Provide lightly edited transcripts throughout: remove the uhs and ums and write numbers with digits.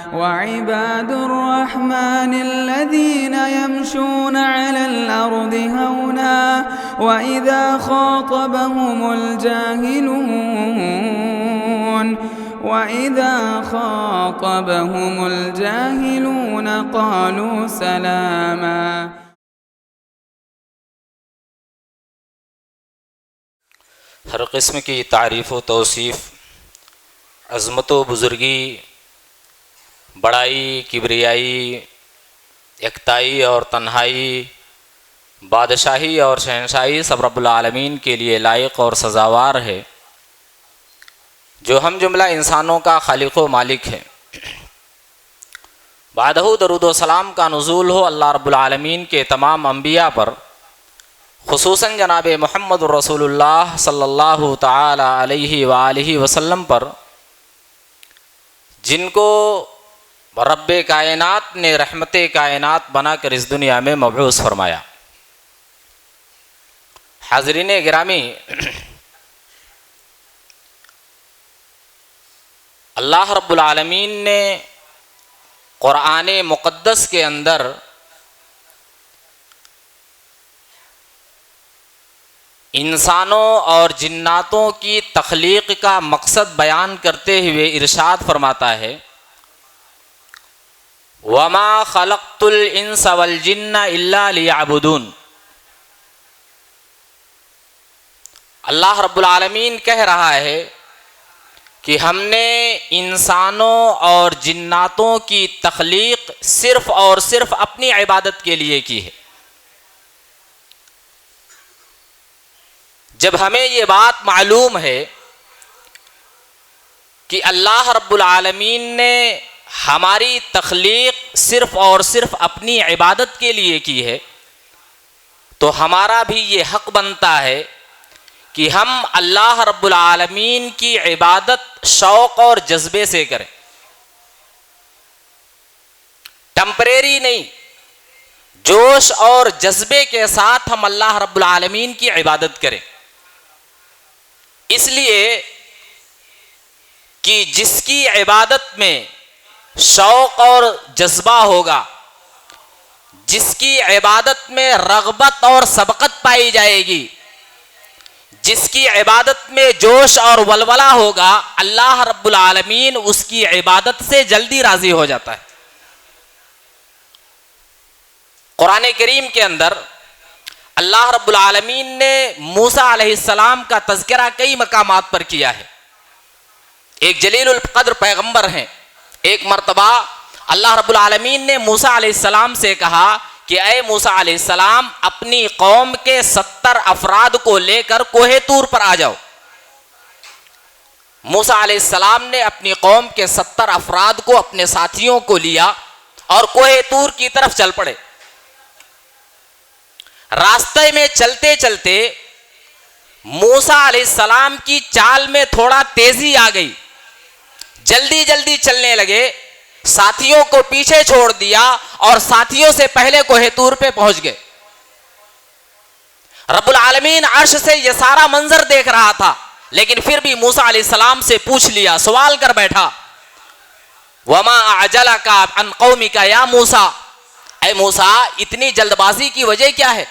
وعباد الرحمن الذين يمشون على الأرض هونا وإذا خاطبهم الجاهلون قالوا سلاما. ہر قسم کی تعریف و توصیف، عظمت و بزرگی، بڑائی، کبریائی، یکتائی اور تنہائی، بادشاہی اور شہنشاہی سب رب العالمین کے لیے لائق اور سزاوار ہے، جو ہم جملہ انسانوں کا خالق و مالک ہے۔ بعدہ درود و سلام کا نزول ہو اللہ رب العالمین کے تمام انبیاء پر، خصوصاً جناب محمد رسول اللہ صلی اللہ تعالی علیہ وآلہ وسلم پر، جن کو رب کائنات نے رحمت کائنات بنا کر اس دنیا میں مبعوث فرمایا۔ حاضرین گرامی، اللہ رب العالمین نے قرآن مقدس کے اندر انسانوں اور جناتوں کی تخلیق کا مقصد بیان کرتے ہوئے ارشاد فرماتا ہے، وَمَا خَلَقْتُ الْإِنسَ وَالْجِنَّ إِلَّا لِيَعْبُدُونَ۔ اللہ رب العالمین کہہ رہا ہے کہ ہم نے انسانوں اور جناتوں کی تخلیق صرف اور صرف اپنی عبادت کے لیے کی ہے۔ جب ہمیں یہ بات معلوم ہے کہ اللہ رب العالمین نے ہماری تخلیق صرف اور صرف اپنی عبادت کے لیے کی ہے، تو ہمارا بھی یہ حق بنتا ہے کہ ہم اللہ رب العالمین کی عبادت شوق اور جذبے سے کریں، ٹمپریری نہیں، جوش اور جذبے کے ساتھ ہم اللہ رب العالمین کی عبادت کریں۔ اس لیے کہ جس کی عبادت میں شوق اور جذبہ ہوگا، جس کی عبادت میں رغبت اور سبقت پائی جائے گی، جس کی عبادت میں جوش اور ولولہ ہوگا، اللہ رب العالمین اس کی عبادت سے جلدی راضی ہو جاتا ہے۔ قرآن کریم کے اندر اللہ رب العالمین نے موسیٰ علیہ السلام کا تذکرہ کئی مقامات پر کیا ہے۔ ایک جلیل القدر پیغمبر ہیں، ایک مرتبہ اللہ رب العالمین نے موسیٰ علیہ السلام سے کہا کہ اے موسیٰ علیہ السلام، اپنی قوم کے 70 افراد کو لے کر کوہ طور پر آ جاؤ۔ موسیٰ علیہ السلام نے اپنی قوم کے 70 افراد کو، اپنے ساتھیوں کو لیا اور کوہ طور کی طرف چل پڑے۔ راستے میں چلتے چلتے موسیٰ علیہ السلام کی چال میں تھوڑا تیزی آ گئی، جلدی جلدی چلنے لگے، ساتھیوں کو پیچھے چھوڑ دیا اور ساتھیوں سے پہلے کوہ طور پہ پہنچ گئے۔ رب العالمین عرش سے یہ سارا منظر دیکھ رہا تھا، لیکن پھر بھی موسیٰ علیہ السلام سے پوچھ لیا، سوال کر بیٹھا، وَمَا أَعْجَلَكَ عَنْ قَوْمِكَ يَا موسیٰ، اے موسیٰ اتنی جلد بازی کی وجہ کیا ہے؟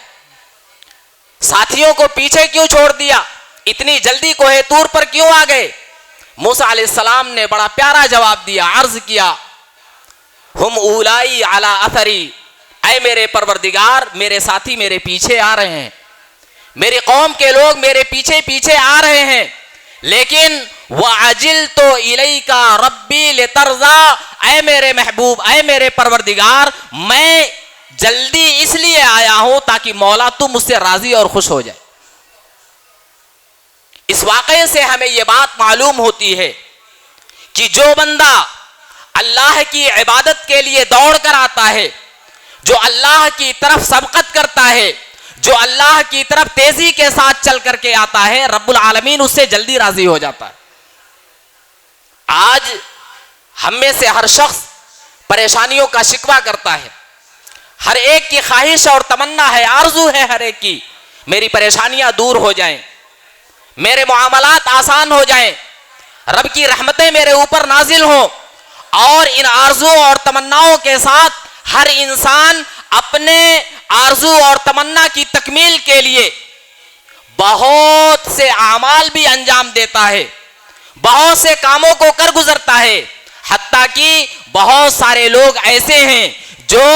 ساتھیوں کو پیچھے کیوں چھوڑ دیا؟ اتنی جلدی کوہ طور پر کیوں آ گئے؟ موسیٰ علیہ السلام نے بڑا پیارا جواب دیا، عرض کیا، ہم اولائی علی اثری، اے میرے پروردگار، میرے ساتھی میرے پیچھے آ رہے ہیں، میری قوم کے لوگ میرے پیچھے پیچھے آ رہے ہیں، لیکن وَعَجِلْتُ إِلَيْكَ رَبِّي لِتَرْضَىٰ، اے میرے محبوب، اے میرے پروردگار، میں جلدی اس لیے آیا ہوں تاکہ مولا تم مجھ سے راضی اور خوش ہو جائے۔ اس واقعے سے ہمیں یہ بات معلوم ہوتی ہے کہ جو بندہ اللہ کی عبادت کے لیے دوڑ کر آتا ہے، جو اللہ کی طرف سبقت کرتا ہے، جو اللہ کی طرف تیزی کے ساتھ چل کر کے آتا ہے، رب العالمین اس سے جلدی راضی ہو جاتا ہے۔ آج ہم میں سے ہر شخص پریشانیوں کا شکوہ کرتا ہے، ہر ایک کی خواہش اور تمنا ہے، آرزو ہے ہر ایک کی، میری پریشانیاں دور ہو جائیں، میرے معاملات آسان ہو جائیں، رب کی رحمتیں میرے اوپر نازل ہوں، اور ان آرزو اور تمناؤں کے ساتھ ہر انسان اپنے آرزو اور تمنا کی تکمیل کے لیے بہت سے اعمال بھی انجام دیتا ہے، بہت سے کاموں کو کر گزرتا ہے، حتیٰ کہ بہت سارے لوگ ایسے ہیں جو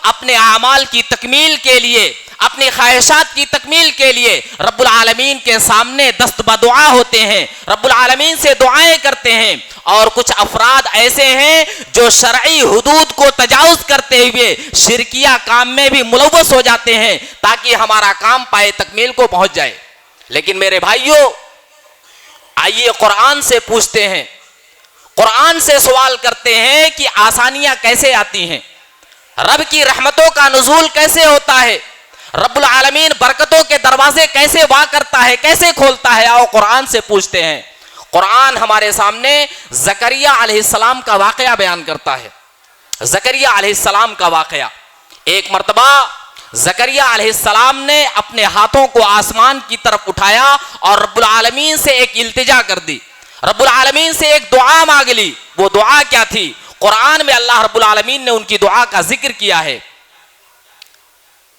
اپنے اعمال کی تکمیل کے لیے، اپنی خواہشات کی تکمیل کے لیے رب العالمین کے سامنے دست بدعا ہوتے ہیں، رب العالمین سے دعائیں کرتے ہیں. اور کچھ افراد ایسے ہیں جو شرعی حدود کو تجاوز کرتے ہوئے شرکیہ کام میں بھی ملوث ہو جاتے ہیں تاکہ ہمارا کام پائے تکمیل کو پہنچ جائے. لیکن میرے بھائیوں، آئیے قرآن سے پوچھتے ہیں، قرآن سے سوال کرتے ہیں کہ آسانیاں کیسے آتی ہیں، رب کی رحمتوں کا نزول کیسے ہوتا ہے، رب العالمین برکتوں کے دروازے کیسے وا کرتا ہے، کیسے کھولتا ہے. آؤ قرآن سے پوچھتے ہیں. قرآن ہمارے سامنے زکریہ علیہ السلام کا واقعہ بیان کرتا ہے. زکریہ علیہ السلام کا واقعہ، ایک مرتبہ زکریہ علیہ السلام نے اپنے ہاتھوں کو آسمان کی طرف اٹھایا اور رب العالمین سے ایک التجا کر دی، رب العالمین سے ایک دعا مانگ لی. وہ دعا کیا تھی؟ قرآن میں اللہ رب العالمین نے ان کی دعا کا ذکر کیا ہے.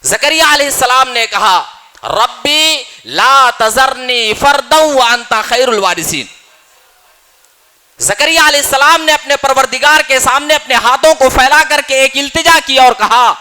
زکریہ علیہ السلام نے کہا ربی لا تذرنی فردا وانت خیر الوارثین. زکریہ علیہ السلام نے اپنے پروردگار کے سامنے اپنے ہاتھوں کو پھیلا کر کے ایک التجا کیا اور کہا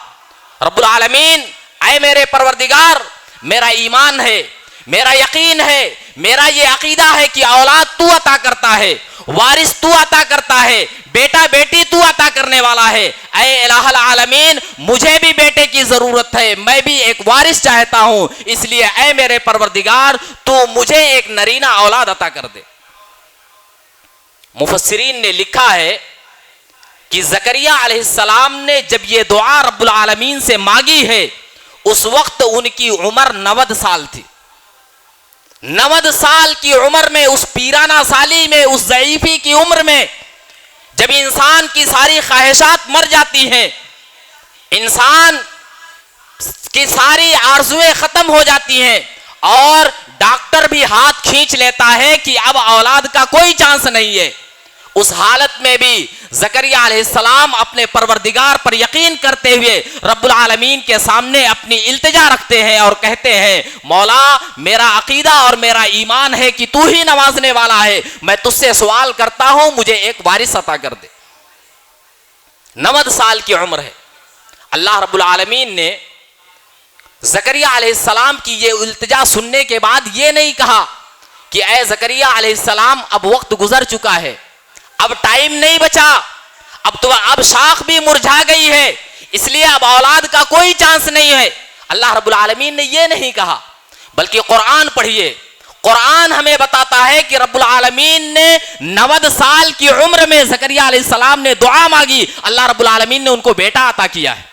رب العالمین، اے میرے پروردگار، میرا ایمان ہے، میرا یقین ہے، میرا یہ عقیدہ ہے کہ اولاد تو عطا کرتا ہے، وارث تو عطا کرتا ہے، بیٹا بیٹی تو عطا کرنے والا ہے. اے الہ العالمین، مجھے بھی بیٹے کی ضرورت ہے، میں بھی ایک وارث چاہتا ہوں، اس لیے اے میرے پروردگار تو مجھے ایک نرینہ اولاد عطا کر دے. مفسرین نے لکھا ہے کہ زکریہ علیہ السلام نے جب یہ دعا رب العالمین سے مانگی ہے اس وقت ان کی عمر 90 سال تھی. 90 سال کی عمر میں، اس پیرانہ سالی میں، اس ضعیفی کی عمر میں، جب انسان کی ساری خواہشات مر جاتی ہیں، انسان کی ساری آرزویں ختم ہو جاتی ہیں اور ڈاکٹر بھی ہاتھ کھینچ لیتا ہے کہ اب اولاد کا کوئی چانس نہیں ہے، اس حالت میں بھی زکریہ علیہ السلام اپنے پروردگار پر یقین کرتے ہوئے رب العالمین کے سامنے اپنی التجا رکھتے ہیں اور کہتے ہیں مولا، میرا عقیدہ اور میرا ایمان ہے کہ تو ہی نوازنے والا ہے، میں تجھ سے سوال کرتا ہوں مجھے ایک وارث عطا کر دے. 90 سال کی عمر ہے. اللہ رب العالمین نے زکریہ علیہ السلام کی یہ التجا سننے کے بعد یہ نہیں کہا کہ اے زکریہ علیہ السلام اب وقت گزر چکا ہے، اب ٹائم نہیں بچا، اب شاخ بھی مرجھا گئی ہے، اس لیے اب اولاد کا کوئی چانس نہیں ہے. اللہ رب العالمین نے یہ نہیں کہا، بلکہ قرآن پڑھیے. قرآن ہمیں بتاتا ہے کہ رب العالمین نے 90 سال کی عمر میں زکریہ علیہ السلام نے دعا مانگی، اللہ رب العالمین نے ان کو بیٹا عطا کیا ہے.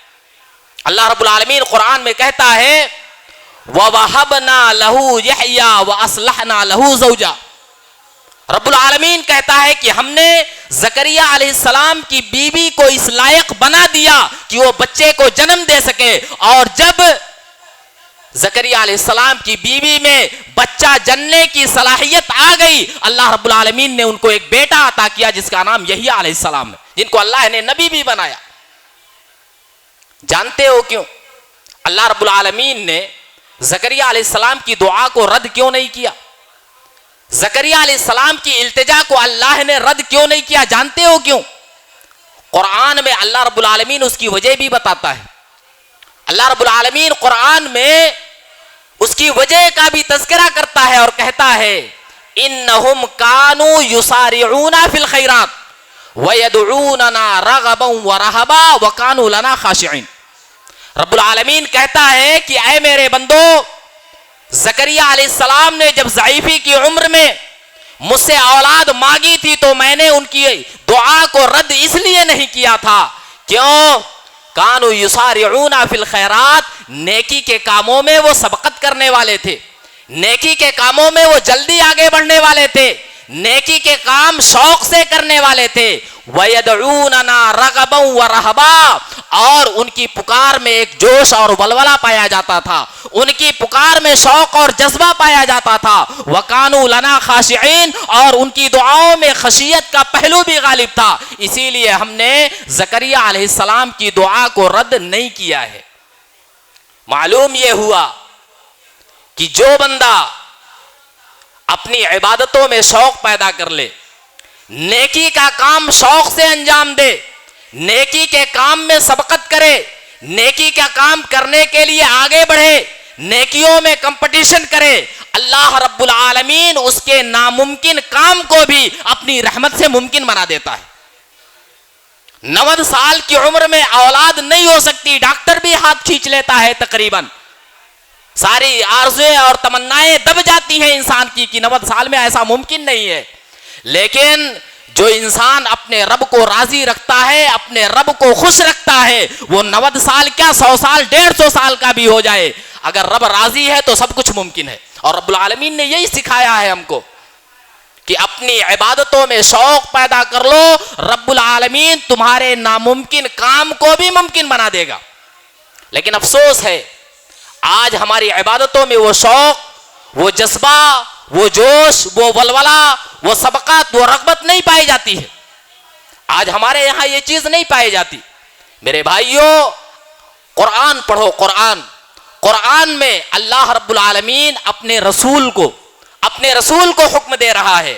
اللہ رب العالمین قرآن میں کہتا ہے وَوَهَبْنَا لَهُ يَحْيَا وَأَصْلَحْنَا لَهُ زَوْجًا. رب العالمین کہتا ہے کہ ہم نے زکریہ علیہ السلام کی بیوی کو اس لائق بنا دیا کہ وہ بچے کو جنم دے سکے، اور جب زکریہ علیہ السلام کی بیوی میں بچہ جننے کی صلاحیت آ گئی، اللہ رب العالمین نے ان کو ایک بیٹا عطا کیا جس کا نام یحییٰ علیہ السلام ہے، جن کو اللہ نے نبی بھی بنایا. جانتے ہو کیوں اللہ رب العالمین نے زکریہ علیہ السلام کی دعا کو رد کیوں نہیں کیا؟ زکریہ علیہ السلام کی التجا کو اللہ نے رد کیوں نہیں کیا؟ جانتے ہو کیوں؟ قرآن میں اللہ رب العالمین اس کی وجہ بھی بتاتا ہے. اللہ رب العالمین قرآن میں اس کی وجہ کا بھی تذکرہ کرتا ہے اور کہتا ہے انہم کانوا یسارعون فی الخیرات ویدعوننا رغبا ورہبا وکانوا لنا خاشعین. رب العالمین کہتا ہے کہ اے میرے بندو، زکریہ علیہ السلام نے جب ضعیفی کی عمر میں مجھ سے اولاد مانگی تھی تو میں نے ان کی دعا کو رد اس لیے نہیں کیا تھا. کیوں؟ کانوا یسارعون فی الخیرات، نیکی کے کاموں میں وہ سبقت کرنے والے تھے، نیکی کے کاموں میں وہ جلدی آگے بڑھنے والے تھے، نیکی کے کام شوق سے کرنے والے تھے. وَيَدْعُونَنَا رَغَبًا وَرَهَبًا، اور ان کی پکار میں ایک جوش اور ولولہ پایا جاتا تھا، ان کی پکار میں شوق اور جذبہ پایا جاتا تھا۔ وَكَانُوا لَنَا خَاشِعِينَ، اور ان کی دعاؤں میں خشیت کا پہلو بھی غالب تھا، اسی لیے ہم نے زکریا علیہ السلام کی دعا کو رد نہیں کیا ہے۔ معلوم یہ ہوا کہ جو بندہ اپنی عبادتوں میں شوق پیدا کر لے، نیکی کا کام شوق سے انجام دے، نیکی کے کام میں سبقت کرے، نیکی کا کام کرنے کے لیے آگے بڑھے، نیکیوں میں کمپٹیشن کرے، اللہ رب العالمین اس کے ناممکن کام کو بھی اپنی رحمت سے ممکن بنا دیتا ہے۔ 90 سال کی عمر میں اولاد نہیں ہو سکتی، ڈاکٹر بھی ہاتھ کھینچ لیتا ہے، تقریباً ساری آرزویں اور تمنائیں دب جاتی ہیں انسان کی کہ 90 سال میں ایسا ممکن نہیں ہے۔ لیکن جو انسان اپنے رب کو راضی رکھتا ہے، اپنے رب کو خوش رکھتا ہے، وہ 90 سال کیا 100 سال 150 سال کا بھی ہو جائے، اگر رب راضی ہے تو سب کچھ ممکن ہے۔ اور رب العالمین نے یہی سکھایا ہے ہم کو کہ اپنی عبادتوں میں شوق پیدا کر لو، رب العالمین تمہارے ناممکن کام کو بھی ممکن بنا دے گا۔ لیکن افسوس ہے آج ہماری عبادتوں میں وہ شوق، وہ جذبہ، وہ جوش، وہ ولولہ، وہ سبقات، وہ رغبت نہیں پائی جاتی ہے۔ آج ہمارے یہاں یہ چیز نہیں پائی جاتی۔ میرے بھائیوں، قرآن پڑھو، قرآن میں اللہ رب العالمین اپنے رسول کو حکم دے رہا ہے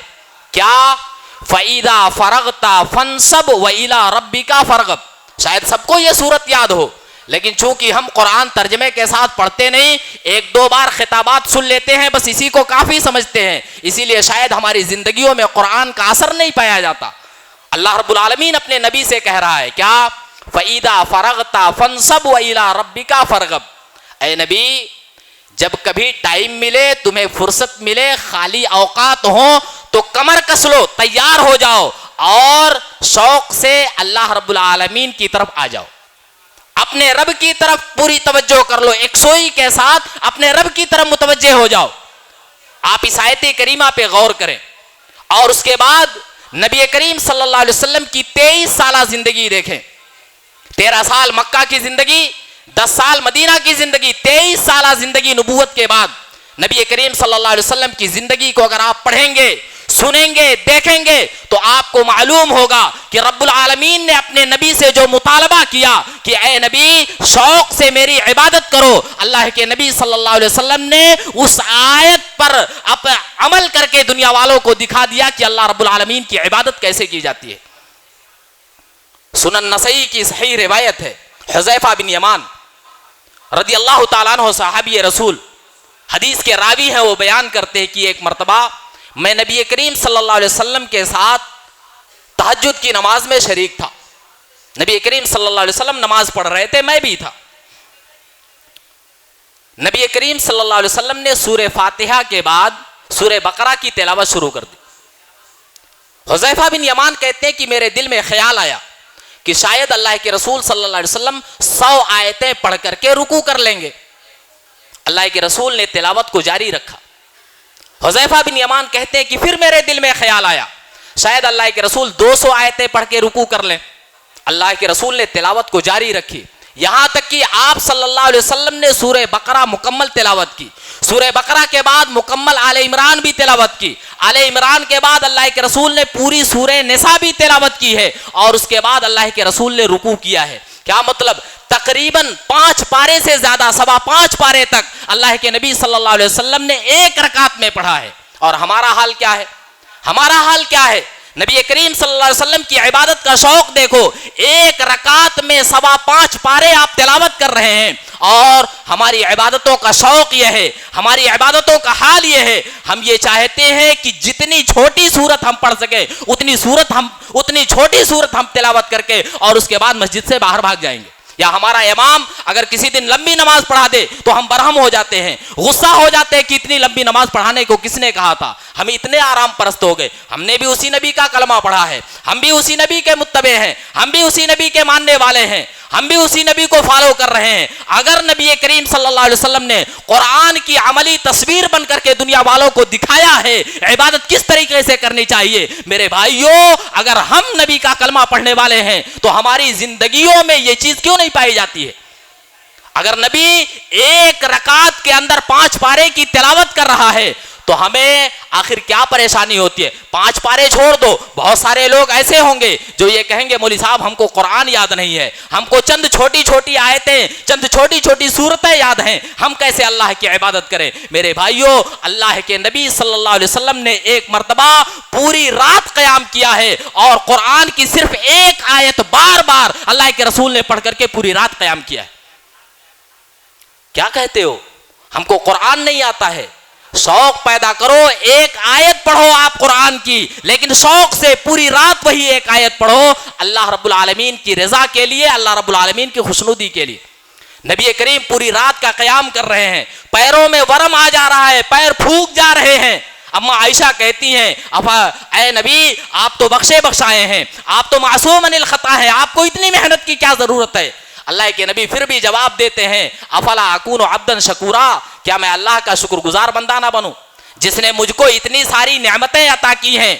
کیا؟ فَإِذَا فَرَغْتَ فَانْصَبْ وَإِلَىٰ رَبِّكَ فَارْغَب۔ شاید سب کو یہ صورت یاد ہو، لیکن چونکہ ہم قرآن ترجمے کے ساتھ پڑھتے نہیں، 1-2 بار خطابات سن لیتے ہیں، بس اسی کو کافی سمجھتے ہیں، اسی لیے شاید ہماری زندگیوں میں قرآن کا اثر نہیں پایا جاتا۔ اللہ رب العالمین اپنے نبی سے کہہ رہا ہے کیا؟ فَإِذَا فَرَغْتَ فَانْصَبْ وَإِلَىٰ رَبِّكَ فَارْغَب۔ اے نبی، جب کبھی ٹائم ملے، تمہیں فرصت ملے، خالی اوقات ہوں تو کمر کس لو، تیار ہو جاؤ اور شوق سے اللہ رب العالمین کی طرف آ جاؤ، اپنے رب کی طرف پوری توجہ کر لو، یکسوئی کے ساتھ اپنے رب کی طرف متوجہ ہو جاؤ۔ آپ اس آیت کریمہ پہ غور کریں، اور اس کے بعد نبی کریم صلی اللہ علیہ وسلم کی 23 سالہ زندگی دیکھیں۔ 13 سال مکہ کی زندگی، 10 سال مدینہ کی زندگی، 23 سالہ زندگی نبوت کے بعد نبی کریم صلی اللہ علیہ وسلم کی زندگی کو اگر آپ پڑھیں گے، سنیں گے، دیکھیں گے تو آپ کو معلوم ہوگا کہ رب العالمین نے اپنے نبی سے جو مطالبہ کیا کہ اے نبی شوق سے میری عبادت کرو، اللہ کے نبی صلی اللہ علیہ وسلم نے اس آیت پر عمل کر کے دنیا والوں کو دکھا دیا کہ اللہ رب العالمین کی عبادت کیسے کی جاتی ہے۔ سنن نسائی کی صحیح روایت ہے، حذیفہ بن یمان رضی اللہ تعالیٰ عنہ صحابی رسول، حدیث کے راوی ہیں، وہ بیان کرتے ہیں کہ ایک مرتبہ میں نبی کریم صلی اللہ علیہ وسلم کے ساتھ تہجد کی نماز میں شریک تھا۔ نبی کریم صلی اللہ علیہ وسلم نماز پڑھ رہے تھے، میں بھی تھا۔ نبی کریم صلی اللہ علیہ وسلم نے سورہ فاتحہ کے بعد سورہ بقرہ کی تلاوت شروع کر دی۔ حذیفہ بن یمان کہتے ہیں کہ میرے دل میں خیال آیا کہ شاید اللہ کے رسول صلی اللہ علیہ وسلم 100 آیتیں پڑھ کر کے رکوع کر لیں گے۔ اللہ کے رسول نے تلاوت کو جاری رکھا۔ حذیفہ بن یمان کہتے ہیں کہ پھر میرے دل میں خیال آیا شاید اللہ کے رسول 200 آیتیں پڑھ کے رکوع کر لیں۔ اللہ کے رسول نے تلاوت کو جاری رکھی، یہاں تک کہ آپ صلی اللہ علیہ وسلم نے سورہ بقرہ مکمل تلاوت کی۔ سورہ بقرہ کے بعد مکمل آل عمران بھی تلاوت کی۔ آل عمران کے بعد اللہ کے رسول نے پوری سورہ نساء بھی تلاوت کی ہے، اور اس کے بعد اللہ کے رسول نے رکوع کیا ہے۔ کیا مطلب؟ تقریباً 5 پارے سے زیادہ، 5.25 پارے تک اللہ کے نبی صلی اللہ علیہ وسلم نے ایک رکعت میں پڑھا ہے۔ اور ہمارا حال کیا ہے؟ ہمارا حال کیا ہے؟ نبی کریم صلی اللہ علیہ وسلم کی عبادت کا شوق دیکھو، ایک رکعت میں 5.25 پارے آپ تلاوت کر رہے ہیں، اور ہماری عبادتوں کا شوق یہ ہے، ہماری عبادتوں کا حال یہ ہے، ہم یہ چاہتے ہیں کہ جتنی چھوٹی سورت ہم پڑھ سکیں اتنی چھوٹی سورت ہم تلاوت کر کے اور اس کے بعد مسجد سے باہر بھاگ جائیں گے۔ یا ہمارا امام اگر کسی دن لمبی نماز پڑھا دے تو ہم برہم ہو جاتے ہیں، غصہ ہو جاتے ہیں کہ اتنی لمبی نماز پڑھانے کو کس نے کہا تھا، ہم اتنے آرام پرست ہو گئے، ہم نے بھی اسی نبی کا کلمہ پڑھا ہے، ہم بھی اسی نبی کے متبع ہیں، ہم بھی اسی نبی کے ماننے والے ہیں، ہم بھی اسی نبی کو فالو کر رہے ہیں. اگر نبی کریم صلی اللہ علیہ وسلم نے قرآن کی عملی تصویر بن کر کے دنیا والوں کو دکھایا ہے عبادت کس طریقے سے کرنی چاہیے, میرے بھائیوں اگر ہم نبی کا کلمہ پڑھنے والے ہیں تو ہماری زندگیوں میں یہ چیز کیوں نہیں پائی جاتی ہے؟ اگر نبی ایک رکعت کے اندر 5 پارے کی تلاوت کر رہا ہے تو ہمیں آخر کیا پریشانی ہوتی ہے؟ 5 پارے چھوڑ دو, بہت سارے لوگ ایسے ہوں گے جو یہ کہیں گے مولوی صاحب ہم کو قرآن یاد نہیں ہے, ہم کو چند چھوٹی چھوٹی آیتیں, چند چھوٹی چھوٹی سورتیں یاد ہیں, ہم کیسے اللہ کی عبادت کریں؟ میرے بھائیوں اللہ کے نبی صلی اللہ علیہ وسلم نے ایک مرتبہ پوری رات قیام کیا ہے اور قرآن کی صرف ایک آیت بار بار اللہ کے رسول نے پڑھ کر کے پوری رات قیام کیا ہے. کیا کہتے ہو ہم کو قرآن نہیں آتا ہے؟ شوق پیدا کرو, ایک آیت پڑھو آپ قرآن کی, لیکن شوق سے پوری رات وہی ایک آیت پڑھو اللہ رب العالمین کی رضا کے لیے, اللہ رب العالمین کی خوشنودی کے لیے. نبی کریم پوری رات کا قیام کر رہے ہیں, پیروں میں ورم آ جا رہا ہے, پیر پھوک جا رہے ہیں. اما عائشہ کہتی ہیں اے نبی آپ تو بخشے بخشائے ہیں, آپ تو معصوم عن الخطا ہیں, آپ کو اتنی محنت کی کیا ضرورت ہے؟ اللہ کے نبی پھر بھی جواب دیتے ہیں افلا اکون عبدا شکورا, کیا میں اللہ کا شکر گزار بندہ نہ بنوں جس نے مجھ کو اتنی ساری نعمتیں عطا کی ہیں,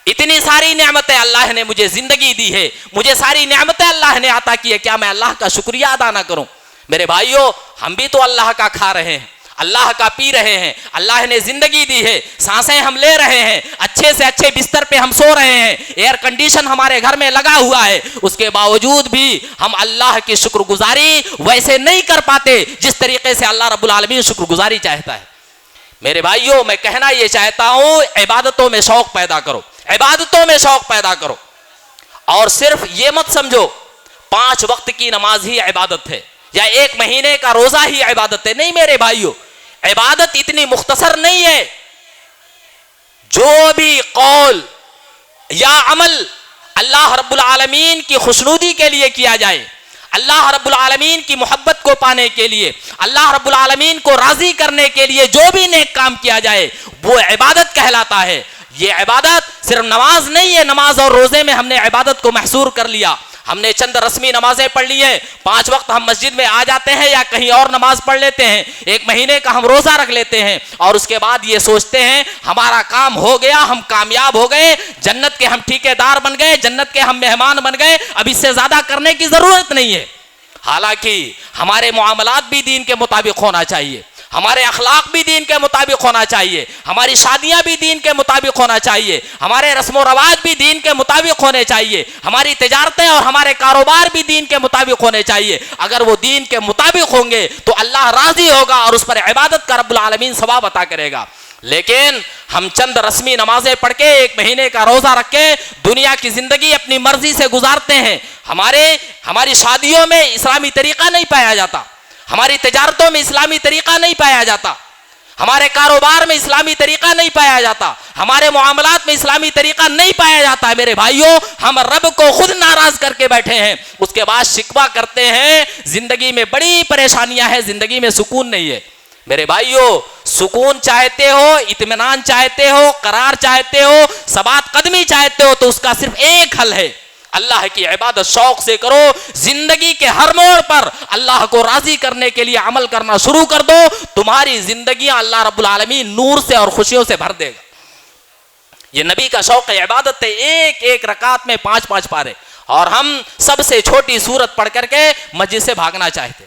اتنی ساری نعمتیں اللہ نے مجھے زندگی دی ہے, مجھے ساری نعمتیں اللہ نے عطا کی ہے, کیا میں اللہ کا شکریہ ادا نہ کروں؟ میرے بھائیوں ہم بھی تو اللہ کا کھا رہے ہیں, اللہ کا پی رہے ہیں, اللہ نے زندگی دی ہے, سانسیں ہم لے رہے ہیں, اچھے سے اچھے بستر پہ ہم سو رہے ہیں, ایئر کنڈیشن ہمارے گھر میں لگا ہوا ہے, اس کے باوجود بھی ہم اللہ کی شکر گزاری ویسے نہیں کر پاتے جس طریقے سے اللہ رب العالمین شکر گزاری چاہتا ہے. میرے بھائیوں میں کہنا یہ چاہتا ہوں عبادتوں میں شوق پیدا کرو, عبادتوں میں شوق پیدا کرو, اور صرف یہ مت سمجھو 5 وقت کی نماز ہی عبادت ہے یا 1 مہینے کا روزہ ہی عبادت ہے. نہیں میرے بھائیوں, عبادت اتنی مختصر نہیں ہے. جو بھی قول یا عمل اللہ رب العالمین کی خوشنودی کے لیے کیا جائے, اللہ رب العالمین کی محبت کو پانے کے لیے, اللہ رب العالمین کو راضی کرنے کے لیے جو بھی نیک کام کیا جائے وہ عبادت کہلاتا ہے. یہ عبادت صرف نماز نہیں ہے, نماز اور روزے میں ہم نے عبادت کو محصور کر لیا. ہم نے چند رسمی نمازیں پڑھ لی ہیں, 5 وقت ہم مسجد میں آ جاتے ہیں یا کہیں اور نماز پڑھ لیتے ہیں, 1 مہینے کا ہم روزہ رکھ لیتے ہیں اور اس کے بعد یہ سوچتے ہیں ہمارا کام ہو گیا, ہم کامیاب ہو گئے, جنت کے ہم ٹھیکیدار بن گئے, جنت کے ہم مہمان بن گئے, اب اس سے زیادہ کرنے کی ضرورت نہیں ہے. حالانکہ ہمارے معاملات بھی دین کے مطابق ہونا چاہیے, ہمارے اخلاق بھی دین کے مطابق ہونا چاہیے, ہماری شادیاں بھی دین کے مطابق ہونا چاہیے, ہمارے رسم و رواج بھی دین کے مطابق ہونے چاہیے, ہماری تجارتیں اور ہمارے کاروبار بھی دین کے مطابق ہونے چاہیے. اگر وہ دین کے مطابق ہوں گے تو اللہ راضی ہوگا اور اس پر عبادت کا رب العالمین ثواب عطا کرے گا. لیکن ہم چند رسمی نمازیں پڑھ کے 1 مہینے کا روزہ رکھ کے دنیا کی زندگی اپنی مرضی سے گزارتے ہیں. ہماری شادیوں میں اسلامی طریقہ نہیں پایا جاتا, ہماری تجارتوں میں اسلامی طریقہ نہیں پایا جاتا, ہمارے کاروبار میں اسلامی طریقہ نہیں پایا جاتا, ہمارے معاملات میں اسلامی طریقہ نہیں پایا جاتا. میرے بھائیوں ہم رب کو خود ناراض کر کے بیٹھے ہیں, اس کے بعد شکوہ کرتے ہیں زندگی میں بڑی پریشانیاں ہیں, زندگی میں سکون نہیں ہے. میرے بھائیوں سکون چاہتے ہو, اطمینان چاہتے ہو, قرار چاہتے ہو, ثبات قدمی چاہتے ہو تو اس کا صرف ایک حل ہے, اللہ کی عبادت شوق سے کرو. زندگی کے ہر موڑ پر اللہ کو راضی کرنے کے لیے عمل کرنا شروع کر دو, تمہاری زندگیاں اللہ رب العالمین نور سے اور خوشیوں سے بھر دے گا. یہ نبی کا شوق عبادت ہے, ایک ایک رکعت میں 5 پارے, اور ہم سب سے چھوٹی سورت پڑھ کر کے مسجد سے بھاگنا چاہتے.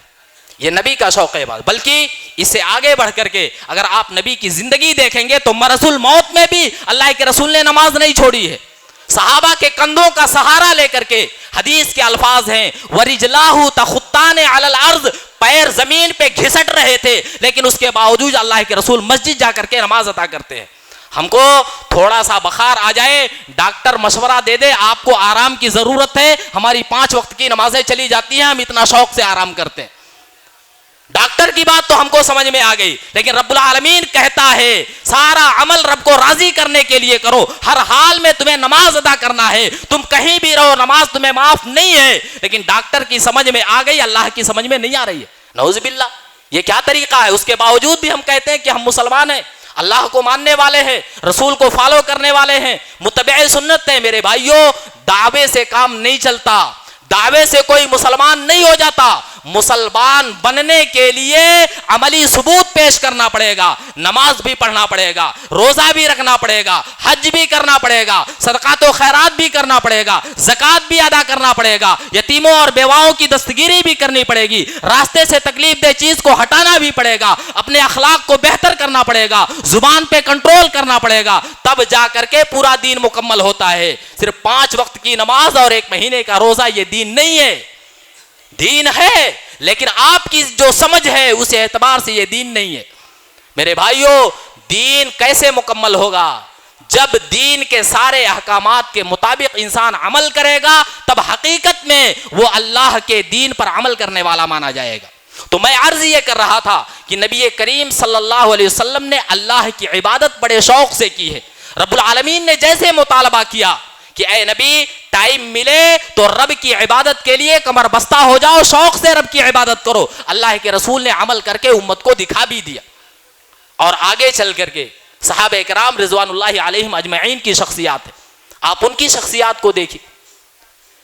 یہ نبی کا شوق عبادت. بلکہ اس سے آگے بڑھ کر کے اگر آپ نبی کی زندگی دیکھیں گے تو مرض الموت میں بھی اللہ کے رسول نے نماز نہیں چھوڑی ہے. صحابہ کے کندھوں کا سہارا لے کر کے, حدیث کے الفاظ ہیں وَرِجْلَاهُ تَخُطَّانِ عَلَى الْأَرْضِ, پیر زمین پہ گھسٹ رہے تھے لیکن اس کے باوجود اللہ کے رسول مسجد جا کر کے نماز ادا کرتے ہیں. ہم کو تھوڑا سا بخار آ جائے, ڈاکٹر مشورہ دے دے آپ کو آرام کی ضرورت ہے, ہماری 5 وقت کی نمازیں چلی جاتی ہیں, ہم اتنا شوق سے آرام کرتے ہیں. ڈاکٹر کی بات تو ہم کو سمجھ میں آ گئی, لیکن رب العالمین کہتا ہے سارا عمل رب کو راضی کرنے کے لیے کرو, ہر حال میں تمہیں نماز ادا کرنا ہے, تم کہیں بھی رہو نماز تمہیں معاف نہیں ہے. لیکن ڈاکٹر کی سمجھ میں آ گئی, اللہ کی سمجھ میں نہیں آ رہی ہے. نعوذ باللہ, یہ کیا طریقہ ہے؟ اس کے باوجود بھی ہم کہتے ہیں کہ ہم مسلمان ہیں, اللہ کو ماننے والے ہیں, رسول کو فالو کرنے والے ہیں, متبع سنت ہیں. میرے بھائیوں دعوے سے کام نہیں چلتا, دعوے سے کوئی مسلمان نہیں ہو جاتا. مسلمان بننے کے لیے عملی ثبوت پیش کرنا پڑے گا. نماز بھی پڑھنا پڑے گا, روزہ بھی رکھنا پڑے گا, حج بھی کرنا پڑے گا, صدقات و خیرات بھی کرنا پڑے گا, زکوٰۃ بھی ادا کرنا پڑے گا, یتیموں اور بیواؤں کی دستگیری بھی کرنی پڑے گی, راستے سے تکلیف دہ چیز کو ہٹانا بھی پڑے گا, اپنے اخلاق کو بہتر کرنا پڑے گا, زبان پہ کنٹرول کرنا پڑے گا, تب جا کر کے پورا دین مکمل ہوتا ہے. صرف 5 وقت کی نماز اور 1 مہینے کا روزہ یہ دین نہیں ہے. دین ہے لیکن آپ کی جو سمجھ ہے اس اعتبار سے یہ دین نہیں ہے. میرے بھائیوں, دین کیسے مکمل ہوگا؟ جب دین کے سارے احکامات کے مطابق انسان عمل کرے گا تب حقیقت میں وہ اللہ کے دین پر عمل کرنے والا مانا جائے گا. تو میں عرض یہ کر رہا تھا کہ نبی کریم صلی اللہ علیہ وسلم نے اللہ کی عبادت بڑے شوق سے کی ہے. رب العالمین نے جیسے مطالبہ کیا کہ اے نبی ٹائم ملے تو رب کی عبادت کے لیے کمر بستہ ہو جاؤ, شوق سے رب کی عبادت کرو. اللہ کے رسول نے عمل کر کے امت کو دکھا بھی دیا. اور آگے چل کر کے صحابہ کرام رضوان اللہ علیہم اجمعین کی شخصیات ہے, آپ ان کی شخصیات کو دیکھیں.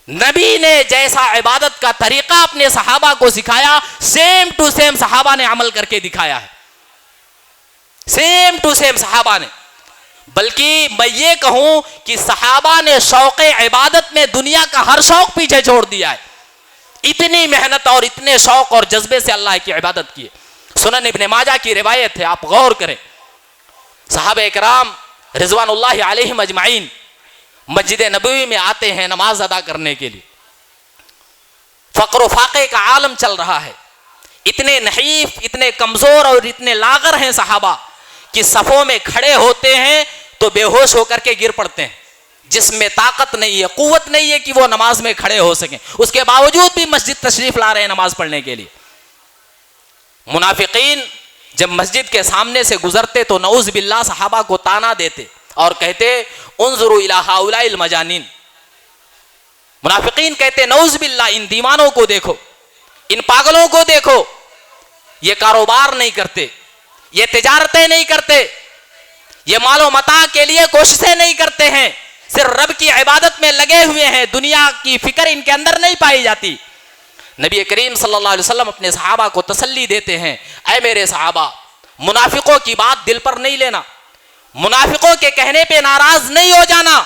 نبی نے جیسا عبادت کا طریقہ اپنے صحابہ کو سکھایا, سیم ٹو سیم صحابہ نے عمل کر کے دکھایا ہے. سیم ٹو سیم صحابہ نے. بلکہ میں یہ کہوں کہ صحابہ نے شوق عبادت میں دنیا کا ہر شوق پیچھے چھوڑ دیا ہے. اتنی محنت اور اتنے شوق اور جذبے سے اللہ کی عبادت کی. سنن ابن ماجہ کی روایت ہے, آپ غور کریں. صحابہ کرام رضوان اللہ علیہم اجمعین مسجد نبوی میں آتے ہیں نماز ادا کرنے کے لیے. فقر و فاقے کا عالم چل رہا ہے. اتنے نحیف, اتنے کمزور اور اتنے لاغر ہیں صحابہ کہ صفوں میں کھڑے ہوتے ہیں تو بے ہوش ہو کر کے گر پڑتے ہیں. جس میں طاقت نہیں ہے, قوت نہیں ہے کہ وہ نماز میں کھڑے ہو سکیں. اس کے باوجود بھی مسجد تشریف لا رہے ہیں نماز پڑھنے کے لیے. منافقین جب مسجد کے سامنے سے گزرتے تو نعوذ باللہ صحابہ کو تانا دیتے اور کہتے انظروا الی ہؤلاء المجانین. منافقین کہتے نعوذ باللہ ان دیوانوں کو دیکھو, ان پاگلوں کو دیکھو, یہ کاروبار نہیں کرتے, یہ تجارتیں نہیں کرتے, یہ مال و متاع کے لیے کوششیں نہیں کرتے ہیں, صرف رب کی عبادت میں لگے ہوئے ہیں, دنیا کی فکر ان کے اندر نہیں پائی جاتی. نبی کریم صلی اللہ علیہ وسلم اپنے صحابہ کو تسلی دیتے ہیں, اے میرے صحابہ منافقوں کی بات دل پر نہیں لینا, منافقوں کے کہنے پہ ناراض نہیں ہو جانا,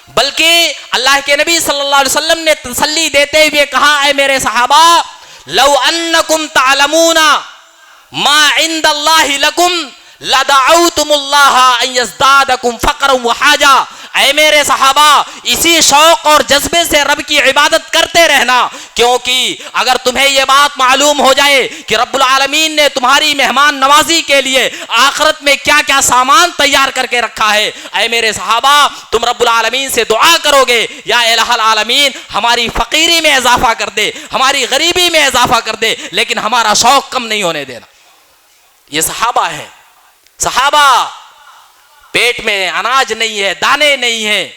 بلکہ اللہ کے نبی صلی اللہ علیہ وسلم نے تسلی دیتے ہوئے کہا اے میرے صحابہ لو انکم تعلمون ما عند اللہ لکم لدعوتم اللہ ان یزدادکم فقرا وحاجا. اے میرے صحابہ اسی شوق اور جذبے سے رب کی عبادت کرتے رہنا, کیونکہ اگر تمہیں یہ بات معلوم ہو جائے کہ رب العالمین نے تمہاری مہمان نوازی کے لیے آخرت میں کیا کیا سامان تیار کر کے رکھا ہے, اے میرے صحابہ تم رب العالمین سے دعا کرو گے یا الہ العالمین ہماری فقیری میں اضافہ کر دے, ہماری غریبی میں اضافہ کر دے, لیکن ہمارا شوق کم نہیں ہونے دینا. یہ صحابہ ہیں. صحابہ پیٹ میں اناج نہیں ہے, دانے نہیں ہیں,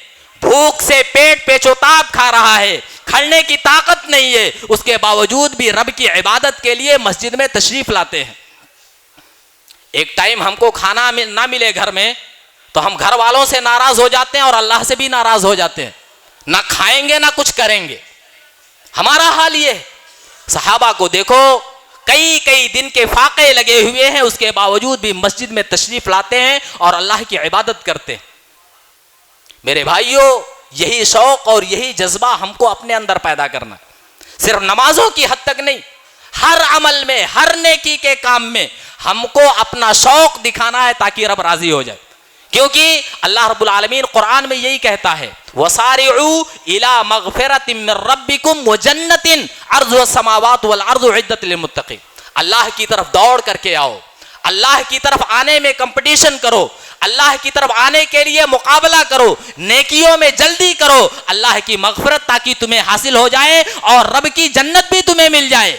بھوک سے پیٹ پیچوتاب کھا رہا ہے, کھڑنے کی طاقت نہیں ہے, اس کے باوجود بھی رب کی عبادت کے لیے مسجد میں تشریف لاتے ہیں. ایک ٹائم ہم کو کھانا نہ ملے گھر میں تو ہم گھر والوں سے ناراض ہو جاتے ہیں اور اللہ سے بھی ناراض ہو جاتے ہیں, نہ کھائیں گے نہ کچھ کریں گے. ہمارا حال یہ ہے. صحابہ کو دیکھو کئی دن کے فاقے لگے ہوئے ہیں, اس کے باوجود بھی مسجد میں تشریف لاتے ہیں اور اللہ کی عبادت کرتے ہیں. میرے بھائیوں یہی شوق اور یہی جذبہ ہم کو اپنے اندر پیدا کرنا ہے. صرف نمازوں کی حد تک نہیں, ہر عمل میں, ہر نیکی کے کام میں ہم کو اپنا شوق دکھانا ہے تاکہ رب راضی ہو جائے. کیونکہ اللہ رب العالمین قرآن میں یہی کہتا ہے وَسَارِعُوا إِلَى مَغْفِرَةٍ مِّن رَبِّكُمْ وَجَنَّةٍ عَرْضُهَا السَّمَاوَاتُ وَالْأَرْضُ عِدَّةٌ لِّلْمُتَّقِينَ. اللہ کی طرف دوڑ کر کے آؤ, اللہ کی طرف آنے میں کمپٹیشن کرو, اللہ کی طرف آنے کے لیے مقابلہ کرو, نیکیوں میں جلدی کرو, اللہ کی مغفرت تاکہ تمہیں حاصل ہو جائے اور رب کی جنت بھی تمہیں مل جائے.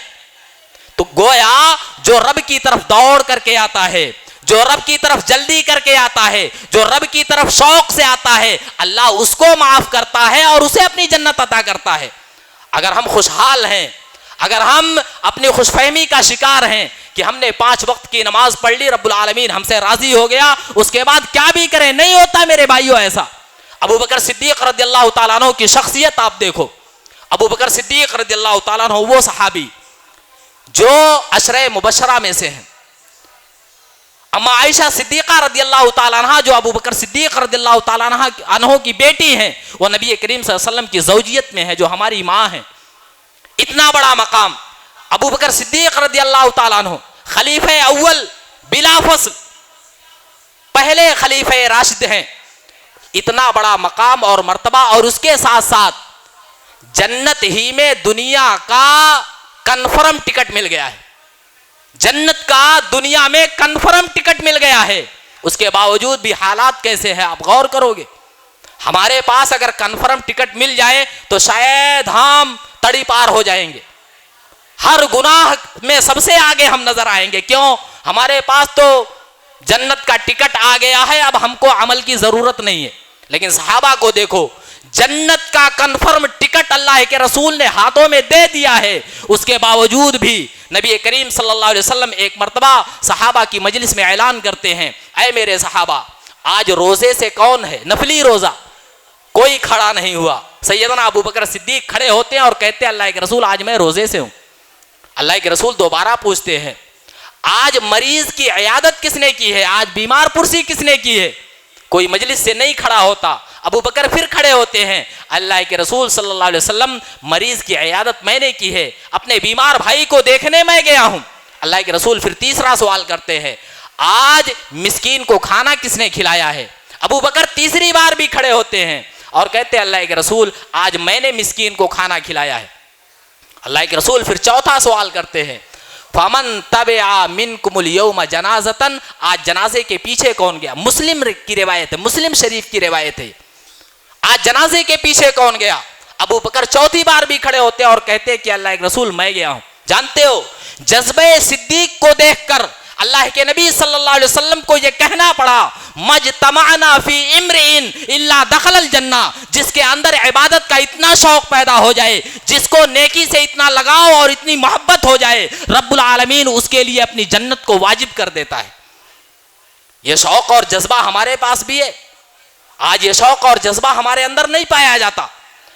تو گویا جو رب کی طرف دوڑ کر کے آتا ہے, جو رب کی طرف جلدی کر کے آتا ہے, جو رب کی طرف شوق سے آتا ہے, اللہ اس کو معاف کرتا ہے اور اسے اپنی جنت عطا کرتا ہے. اگر ہم خوشحال ہیں, اگر ہم اپنی خوش فہمی کا شکار ہیں کہ ہم نے 5 وقت کی نماز پڑھ لی, رب العالمین ہم سے راضی ہو گیا, اس کے بعد کیا بھی کریں, نہیں ہوتا میرے بھائیوں ایسا. ابو بکر صدیق رضی اللہ تعالیٰ عنہ کی شخصیت آپ دیکھو, ابو بکر صدیق رضی اللہ تعالیٰ عنہ وہ صحابی جو عشرہ مبشرہ میں سے ہیں. اما عائشہ صدیقہ رضی اللہ تعالیٰ عنہ جو ابو بکر صدیق رضی اللہ تعالیٰ عنہ کی بیٹی ہیں, وہ نبی کریم صلی اللہ علیہ وسلم کی زوجیت میں ہے, جو ہماری ماں ہیں. اتنا بڑا مقام ابو بکر صدیق رضی اللہ تعالیٰ عنہ خلیفہ اول بلا فصل, پہلے خلیفہ راشد ہیں. اتنا بڑا مقام اور مرتبہ, اور اس کے ساتھ ساتھ جنت ہی میں دنیا کا کنفرم ٹکٹ مل گیا ہے. جنت کا دنیا میں کنفرم ٹکٹ مل گیا ہے. اس کے باوجود بھی حالات کیسے ہیں آپ غور کرو گے. ہمارے پاس اگر کنفرم ٹکٹ مل جائے تو شاید ہم تڑی پار ہو جائیں گے, ہر گناہ میں سب سے آگے ہم نظر آئیں گے. کیوں؟ ہمارے پاس تو جنت کا ٹکٹ آ گیا ہے, اب ہم کو عمل کی ضرورت نہیں ہے. لیکن صحابہ کو دیکھو, جنت کا کنفرم ٹکٹ اللہ کے رسول نے ہاتھوں میں دے دیا ہے, اس کے باوجود بھی نبی کریم صلی اللہ علیہ وسلم ایک مرتبہ صحابہ کی مجلس میں اعلان کرتے ہیں, اے میرے صحابہ, آج روزے سے کون ہے؟ نفلی روزہ. کوئی کھڑا نہیں ہوا. سیدنا ابو بکر صدیق کھڑے ہوتے ہیں اور کہتے ہیں اللہ کے رسول آج میں روزے سے ہوں. اللہ کے رسول دوبارہ پوچھتے ہیں, آج مریض کی عیادت کس نے کی ہے؟ آج بیمار پرسی کس نے کی ہے؟ کوئی مجلس سے نہیں کھڑا ہوتا. ابو بکر پھر کھڑے ہوتے ہیں, اللہ کے رسول صلی اللہ علیہ وسلم مریض کی عیادت میں نے کی ہے, اپنے بیمار بھائی کو دیکھنے میں گیا ہوں. اللہ کے رسول پھر تیسرا سوال کرتے ہیں, آج مسکین کو کھانا کس نے کھلایا ہے؟ ابو بکر تیسری بار بھی کھڑے ہوتے ہیں اور کہتے ہیں اللہ کے رسول آج میں نے مسکین کو کھانا کھلایا ہے. اللہ کے رسول پھر چوتھا سوال کرتے ہیں, فمن تبع منکم اليوم جنازتن, آج جنازے کے پیچھے کون گیا؟ مسلم کی روایت ہے, مسلم شریف کی روایت ہے. آج جنازے کے پیچھے کون گیا؟ ابو بکر چوتھی بار بھی کھڑے ہوتے ہیں اور کہتے ہیں کہ اللہ کے رسول میں گیا ہوں. جانتے ہو جذبہ صدیق کو دیکھ کر اللہ کے نبی صلی اللہ علیہ وسلم کو یہ کہنا پڑا, مجتمعنا فی امرئن الا دخل الجنہ, جس کے اندر عبادت کا اتنا شوق پیدا ہو جائے, جس کو نیکی سے اتنا لگاؤ اور اتنی محبت ہو جائے, رب العالمین اس کے لیے اپنی جنت کو واجب کر دیتا ہے. یہ شوق اور جذبہ ہمارے پاس بھی ہے. آج یہ شوق اور جذبہ ہمارے اندر نہیں پایا جاتا.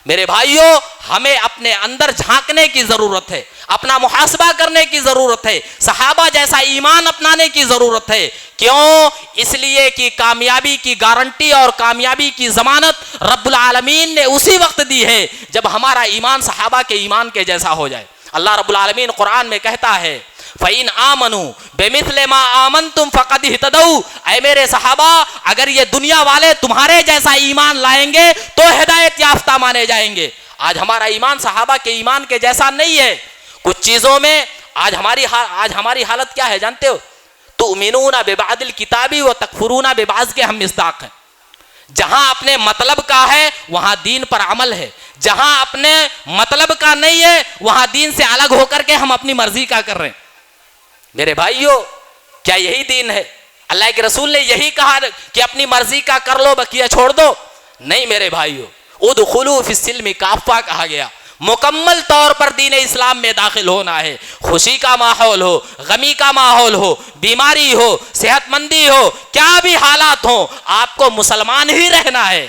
میرے بھائیوں, ہمیں اپنے اندر جھانکنے کی ضرورت ہے, اپنا محاسبہ کرنے کی ضرورت ہے, صحابہ جیسا ایمان اپنانے کی ضرورت ہے. کیوں؟ اس لیے کہ کامیابی کی گارنٹی اور کامیابی کی ضمانت رب العالمین نے اسی وقت دی ہے جب ہمارا ایمان صحابہ کے ایمان کے جیسا ہو جائے. اللہ رب العالمین قرآن میں کہتا ہے, فَإِنْ آمَنُوا بِمِثْلِ مَا آمَنْتُمْ فَقَدْ اهْتَدَوْا, اے میرے صحابہ اگر یہ دنیا والے تمہارے جیسا ایمان لائیں گے تو ہدایت یافتہ مانے جائیں گے. آج ہمارا ایمان صحابہ کے ایمان کے جیسا نہیں ہے. کچھ چیزوں میں آج ہماری حالت کیا ہے جانتے ہو؟ تؤمنون ببعض الکتاب وتکفرون ببعض کے ہم مصداق ہیں. جہاں اپنے مطلب کا ہے وہاں دین پر عمل ہے, جہاں اپنے مطلب کا نہیں ہے وہاں دین سے الگ ہو کر کے ہم اپنی مرضی کا کر رہے ہیں. میرے بھائیوں, کیا یہی دین ہے؟ اللہ کے رسول نے یہی کہا کہ اپنی مرضی کا کر لو بقیہ چھوڑ دو؟ نہیں میرے بھائیوں, ادخلوا فی السلم کافہ کہا گیا. مکمل طور پر دین اسلام میں داخل ہونا ہے. خوشی کا ماحول ہو, غمی کا ماحول ہو, بیماری ہو, صحت مندی ہو, کیا بھی حالات ہوں, آپ کو مسلمان ہی رہنا ہے.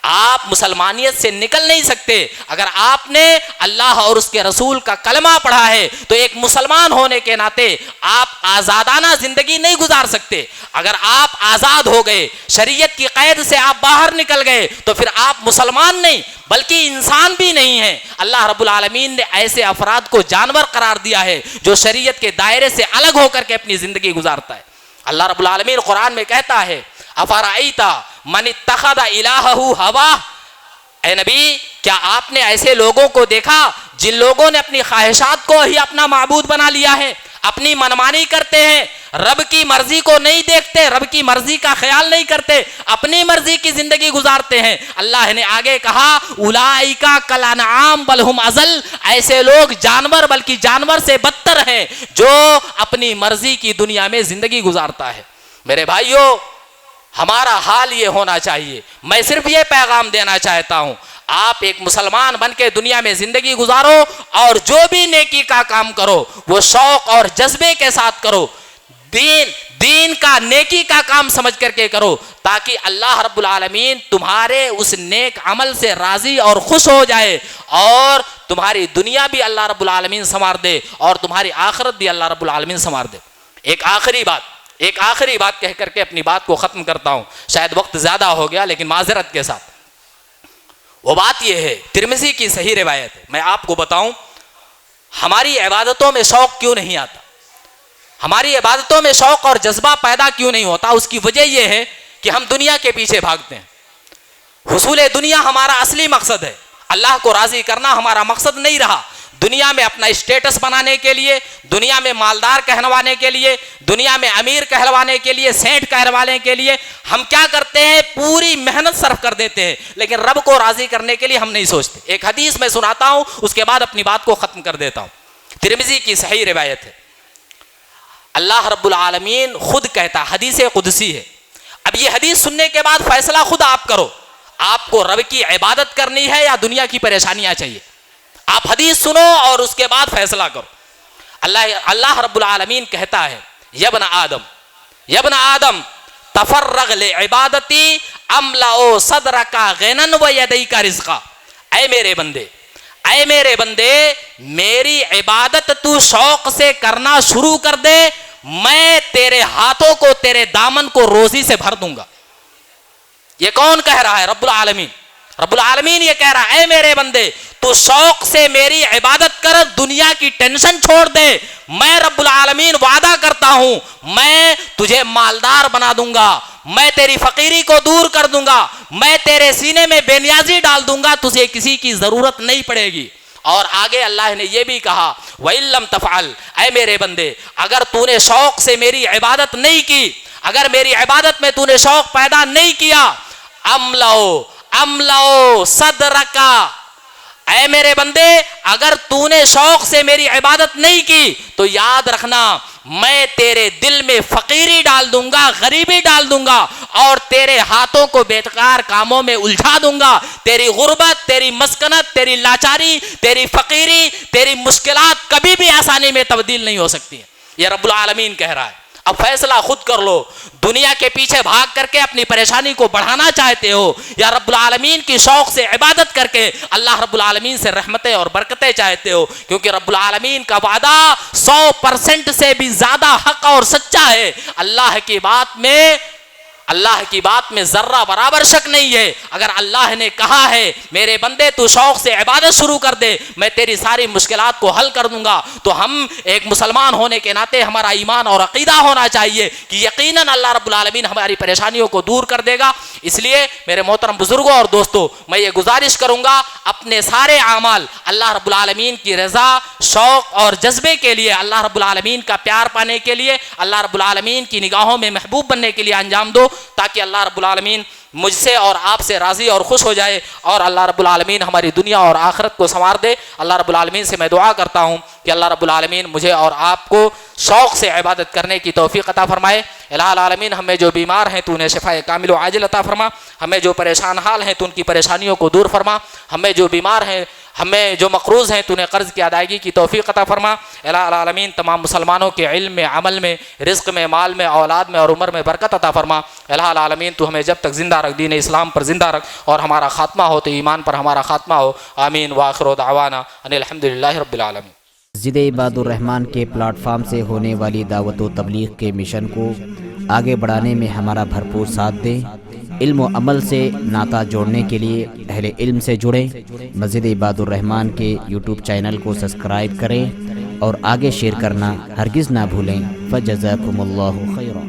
آپ مسلمانیت سے نکل نہیں سکتے. اگر آپ نے اللہ اور اس کے رسول کا کلمہ پڑھا ہے تو ایک مسلمان ہونے کے ناطے آپ آزادانہ زندگی نہیں گزار سکتے. اگر آپ آزاد ہو گئے, شریعت کی قید سے آپ باہر نکل گئے, تو پھر آپ مسلمان نہیں بلکہ انسان بھی نہیں ہیں. اللہ رب العالمین نے ایسے افراد کو جانور قرار دیا ہے جو شریعت کے دائرے سے الگ ہو کر کے اپنی زندگی گزارتا ہے. اللہ رب العالمین قرآن میں کہتا ہے, افرائیتا من اتخذ الہہ ہواہ, اے نبی کیا آپ نے ایسے لوگوں کو دیکھا جن لوگوں نے اپنی خواہشات کو ہی اپنا معبود بنا لیا ہے, اپنی منمانی کرتے ہیں, رب کی مرضی کو نہیں دیکھتے, رب کی مرضی کا خیال نہیں کرتے, اپنی مرضی کی زندگی گزارتے ہیں. اللہ نے آگے کہا اولئک کالانعام بل ہم اضل, ایسے لوگ جانور بلکہ جانور سے بدتر ہیں جو اپنی مرضی کی دنیا میں زندگی گزارتا ہے. میرے بھائیوں, ہمارا حال یہ ہونا چاہیے. میں صرف یہ پیغام دینا چاہتا ہوں, آپ ایک مسلمان بن کے دنیا میں زندگی گزارو اور جو بھی نیکی کا کام کرو وہ شوق اور جذبے کے ساتھ کرو. دین کا نیکی کا کام سمجھ کر کے کرو تاکہ اللہ رب العالمین تمہارے اس نیک عمل سے راضی اور خوش ہو جائے اور تمہاری دنیا بھی اللہ رب العالمین سنوار دے اور تمہاری آخرت بھی اللہ رب العالمین سنوار دے. ایک آخری بات کہہ کر کے اپنی بات کو ختم کرتا ہوں. شاید وقت زیادہ ہو گیا لیکن معذرت کے ساتھ. وہ بات یہ ہے، ترمذی کی صحیح روایت ہے. میں آپ کو بتاؤں ہماری عبادتوں میں شوق کیوں نہیں آتا، ہماری عبادتوں میں شوق اور جذبہ پیدا کیوں نہیں ہوتا. اس کی وجہ یہ ہے کہ ہم دنیا کے پیچھے بھاگتے ہیں. حصول دنیا ہمارا اصلی مقصد ہے، اللہ کو راضی کرنا ہمارا مقصد نہیں رہا. دنیا میں اپنا اسٹیٹس بنانے کے لیے، دنیا میں مالدار کہلوانے کے لیے، دنیا میں امیر کہلوانے کے لیے، سینٹ کہلوانے کے لیے ہم کیا کرتے ہیں، پوری محنت صرف کر دیتے ہیں لیکن رب کو راضی کرنے کے لیے ہم نہیں سوچتے. ایک حدیث میں سناتا ہوں اس کے بعد اپنی بات کو ختم کر دیتا ہوں. ترمذی کی صحیح روایت ہے. اللہ رب العالمین خود کہتا، حدیث قدسی ہے. اب یہ حدیث سننے کے بعد فیصلہ خود آپ کرو، آپ کو رب کی عبادت کرنی ہے یا دنیا کی پریشانیاں چاہیے. آپ حدیث سنو اور اس کے بعد فیصلہ کرو. اللہ رب العالمین کہتا ہے، یبن آدم تفرغ لعبادتی املأ صدرک غنى ویدیک رزقا. اے میرے بندے میری عبادت تو شوق سے کرنا شروع کر دے، میں تیرے ہاتھوں کو، تیرے دامن کو روزی سے بھر دوں گا. یہ کون کہہ رہا ہے؟ رب العالمین. رب العالمین یہ کہہ رہا ہے، اے میرے بندے تو شوق سے میری عبادت کر، دنیا کی ٹینشن چھوڑ دے. میں رب العالمین وعدہ کرتا ہوں میں تجھے مالدار بنا دوں گا، میں تیری فقیری کو دور کر دوں گا، میں تیرے سینے میں بے نیازی ڈال دوں گا، تجھے کسی کی ضرورت نہیں پڑے گی. اور آگے اللہ نے یہ بھی کہا، وَإِن لَّمْ تَفْعَلْ، اے میرے بندے اگر تو نے شوق سے میری عبادت نہیں کی، اگر میری عبادت میں تو نے شوق پیدا نہیں کیا، املؤ صدرکا، اے میرے بندے اگر تو نے شوق سے میری عبادت نہیں کی تو یاد رکھنا میں تیرے دل میں فقیری ڈال دوں گا، غریبی ڈال دوں گا اور تیرے ہاتھوں کو بیکار کاموں میں الجھا دوں گا. تیری غربت، تیری مسکنت، تیری لاچاری، تیری فقیری، تیری مشکلات کبھی بھی آسانی میں تبدیل نہیں ہو سکتی ہیں. یہ رب العالمین کہہ رہا ہے. اب فیصلہ خود کر لو، دنیا کے پیچھے بھاگ کر کے اپنی پریشانی کو بڑھانا چاہتے ہو یا رب العالمین کی شوق سے عبادت کر کے اللہ رب العالمین سے رحمتیں اور برکتیں چاہتے ہو. کیونکہ رب العالمین کا وعدہ 100% سے بھی زیادہ حق اور سچا ہے. اللہ کی بات میں ذرہ برابر شک نہیں ہے. اگر اللہ نے کہا ہے میرے بندے تو شوق سے عبادت شروع کر دے، میں تیری ساری مشکلات کو حل کر دوں گا، تو ہم ایک مسلمان ہونے کے ناطے ہمارا ایمان اور عقیدہ ہونا چاہیے کہ یقیناً اللہ رب العالمین ہماری پریشانیوں کو دور کر دے گا. اس لیے میرے محترم بزرگوں اور دوستوں، میں یہ گزارش کروں گا اپنے سارے اعمال اللہ رب العالمین کی رضا، شوق اور جذبے کے لیے، اللہ رب العالمین کا پیار پانے کے لیے، اللہ رب العالمین کی نگاہوں میں محبوب بننے کے لیے انجام دو تاکہ اللہ رب العالمین مجھ سے اور آپ سے راضی اور خوش ہو جائے اور اللہ رب العالمین ہماری دنیا اور آخرت کو سنوار دے. اللہ رب العالمین سے میں دعا کرتا ہوں کہ اللہ رب العالمین مجھے اور آپ کو شوق سے عبادت کرنے کی توفیق عطا فرمائے. الہ العالمین ہمیں جو بیمار ہیں تو انہیں شفائے کامل و عاجل عطا فرما، ہمیں جو پریشان حال ہیں تو ان کی پریشانیوں کو دور فرما، ہمیں جو بیمار ہیں، ہمیں جو مقروض ہیں تو انہیں قرض کی ادائیگی کی توفیق عطا فرما. الہ العالمین تمام مسلمانوں کے علم میں، عمل میں، رزق میں، مال میں، اولاد میں اور عمر میں برکت عطا فرما. الہ العالمین تو ہمیں جب تک زندہ رکھ، دین اسلام پر زندہ رکھ اور ہمارا خاتمہ ہو تو ایمان پر ہمارا خاتمہ ہو. آمین وآخر دعوانا ان الحمدللہ رب العالمین. مسجد عباد الرحمن کے پلیٹ فارم سے ہونے والی دعوت و تبلیغ کے مشن کو آگے بڑھانے میں ہمارا بھرپور ساتھ دیں. علم و عمل سے ناطہ جوڑنے کے لیے اہل علم سے جڑیں. مسجد عباد الرحمن کے یوٹیوب چینل کو سبسکرائب کریں اور آگے شیئر کرنا ہرگز نہ بھولیں. فجزاکم اللہ خیرا.